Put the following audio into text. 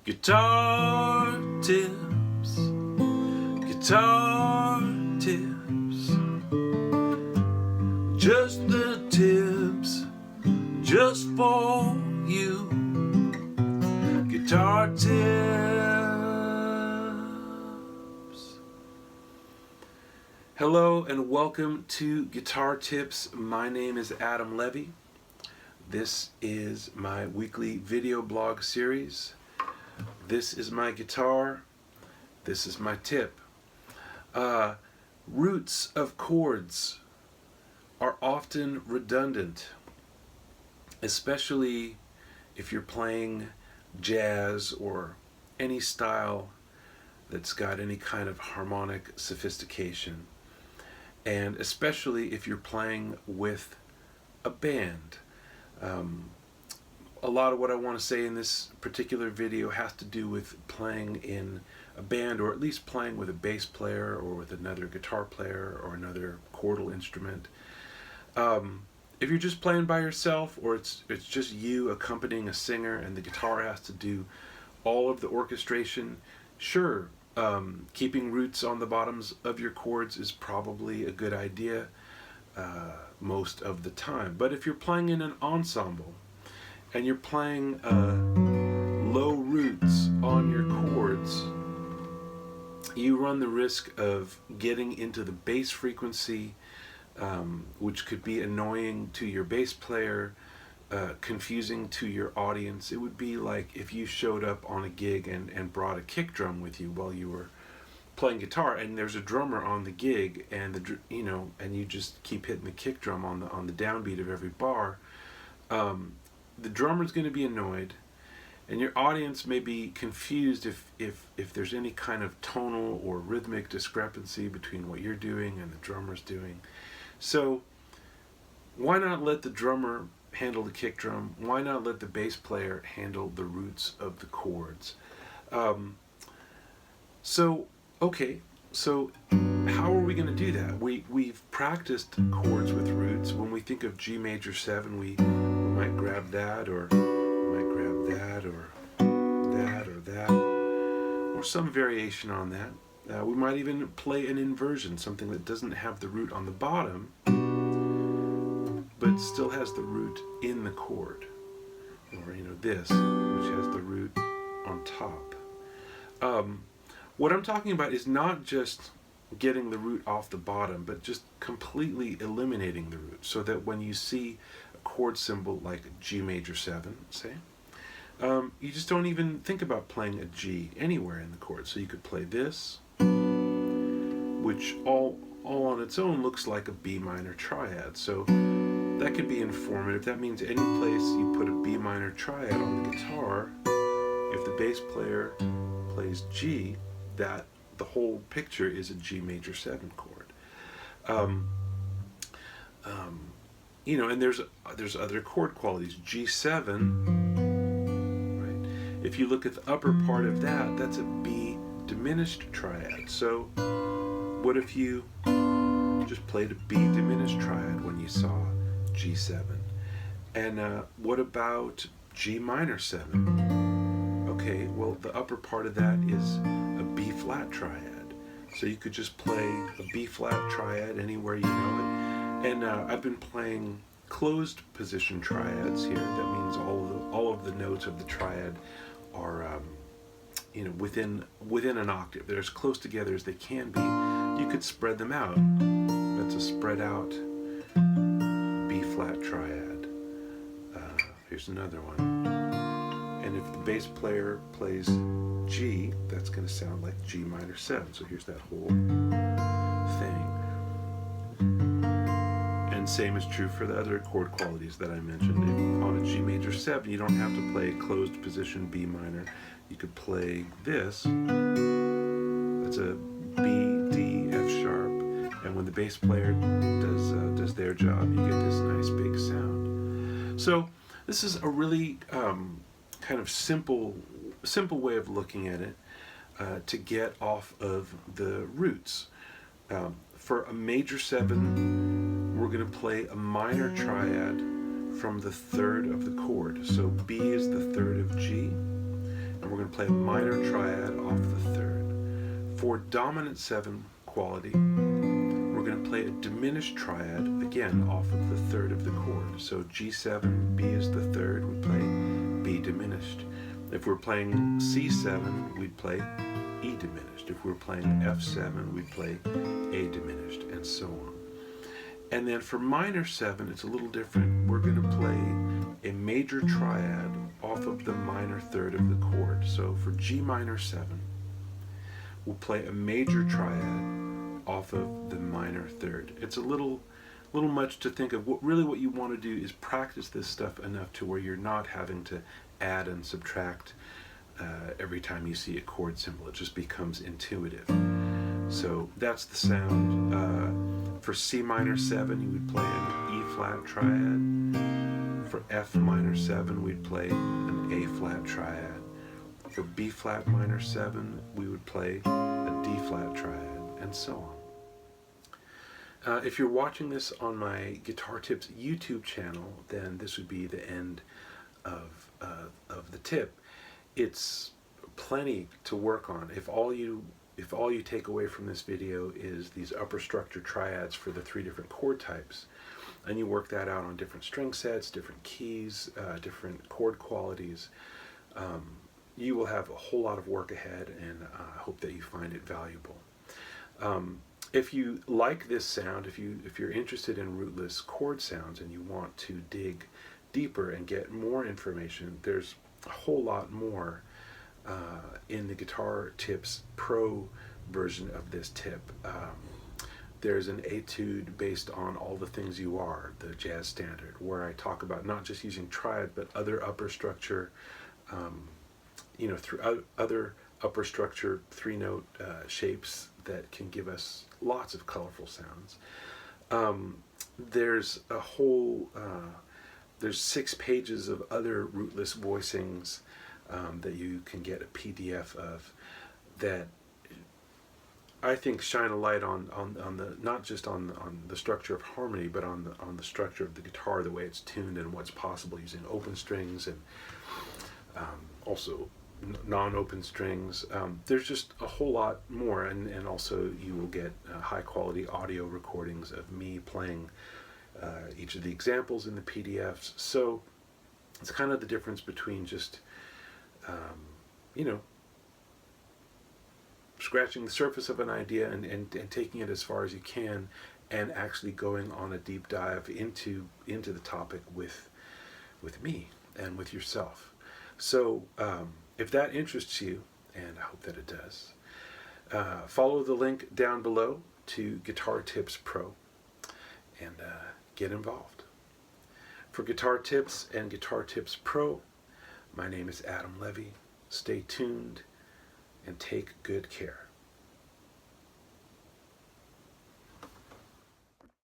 Guitar tips, guitar tips, just the tips, just for you. Guitar tips. Hello and welcome to Guitar Tips. My name is Adam Levy. This is my weekly video blog series. This is my guitar. This is my tip. Roots of chords are often redundant, especially if you're playing jazz or any style that's got any kind of harmonic sophistication, and especially if you're playing with a band. A lot of what I want to say in this particular video has to do with playing in a band, or at least playing with a bass player or with another guitar player or another chordal instrument. If you're just playing by yourself, or it's just you accompanying a singer and the guitar has to do all of the orchestration, sure, keeping roots on the bottoms of your chords is probably a good idea most of the time. But if you're playing in an ensemble and you're playing low roots on your chords, you run the risk of getting into the bass frequency, which could be annoying to your bass player, confusing to your audience. It would be like if you showed up on a gig and brought a kick drum with you while you were playing guitar, and there's a drummer on the gig, and and you just keep hitting the kick drum on the downbeat of every bar. The drummer's going to be annoyed, and your audience may be confused if there's any kind of tonal or rhythmic discrepancy between what you're doing and the drummer's doing. So why not let the drummer handle the kick drum? Why not let the bass player handle the roots of the chords? So how are we going to do that? We've practiced chords with roots. When we think of G major 7, we might grab that, or we might grab that, or that, or that, or some variation on that. We might even play an inversion, something that doesn't have the root on the bottom, but still has the root in the chord. Or this, which has the root on top. What I'm talking about is not just getting the root off the bottom, but just completely eliminating the root, so that when you see a chord symbol like G major 7, say, you just don't even think about playing a G anywhere in the chord. So you could play this, which all on its own looks like a B minor triad. So that could be informative. That means any place you put a B minor triad on the guitar, if the bass player plays G, that the whole picture is a G major 7 chord. And there's other chord qualities. G7, right? If you look at the upper part of that, that's a B diminished triad. So what if you just played a B diminished triad when you saw G7? And what about G minor 7? Okay, well, the upper part of that is a B flat triad. So you could just play a B flat triad anywhere you know it. And I've been playing closed position triads here. That means all of the notes of the triad are within an octave. They're as close together as they can be. You could spread them out. That's a spread out B flat triad. Here's another one. And if the bass player plays G, that's going to sound like G minor 7. So here's that whole thing. And same is true for the other chord qualities that I mentioned. If on a G major 7, you don't have to play a closed position B minor. You could play this. That's a B, D, F sharp. And when the bass player does their job, you get this nice big sound. So this is a really kind of simple way of looking at it, to get off of the roots. For a major 7, we're going to play a minor triad from the third of the chord. So B is the third of G, and we're going to play a minor triad off the third. For dominant 7 quality, we're going to play a diminished triad, again, off of the third of the chord. So G7, B is the third, we play B diminished. If we're playing C7, we'd play E diminished. If we're playing F7, we'd play A diminished, and so on. And then for minor 7, it's a little different. We're going to play a major triad off of the minor third of the chord. So for G minor 7, we'll play a major triad off of the minor third. It's a little much to think of. What you want to do is practice this stuff enough to where you're not having to add and subtract every time you see a chord symbol. It just becomes intuitive. So that's the sound. For C minor 7, you would play an E flat triad. For F minor 7, we'd play an A flat triad. For B flat minor 7, we would play a D flat triad, and so on. If you're watching this on my Guitar Tips YouTube channel, then this would be the end of the tip. It's plenty to work on. If all you take away from this video is these upper structure triads for the 3 different chord types, and you work that out on different string sets, different keys, different chord qualities, you will have a whole lot of work ahead, and I hope that you find it valuable. If you like this sound, if you're interested in Rootless chord sounds and you want to dig deeper and get more information, there's a whole lot more in the Guitar Tips Pro version of this tip. There's an etude based on All the Things You Are, the jazz standard, where I talk about not just using triad, but other upper structure, through other upper structure 3-note shapes that can give us lots of colorful sounds. There's a whole, there's 6 pages of other Rootless voicings that you can get a PDF of that I think shine a light on the, not just on the structure of harmony, but on the structure of the guitar, the way it's tuned, and what's possible using open strings and also non-open strings. There's just a whole lot more, and also you will get high quality audio recordings of me playing each of the examples in the PDFs. So it's kind of the difference between just scratching the surface of an idea and taking it as far as you can, and actually going on a deep dive into the topic with me and with yourself. So if that interests you, and I hope that it does, follow the link down below to Guitar Tips Pro and get involved. For Guitar Tips and Guitar Tips Pro, my name is Adam Levy. Stay tuned and take good care.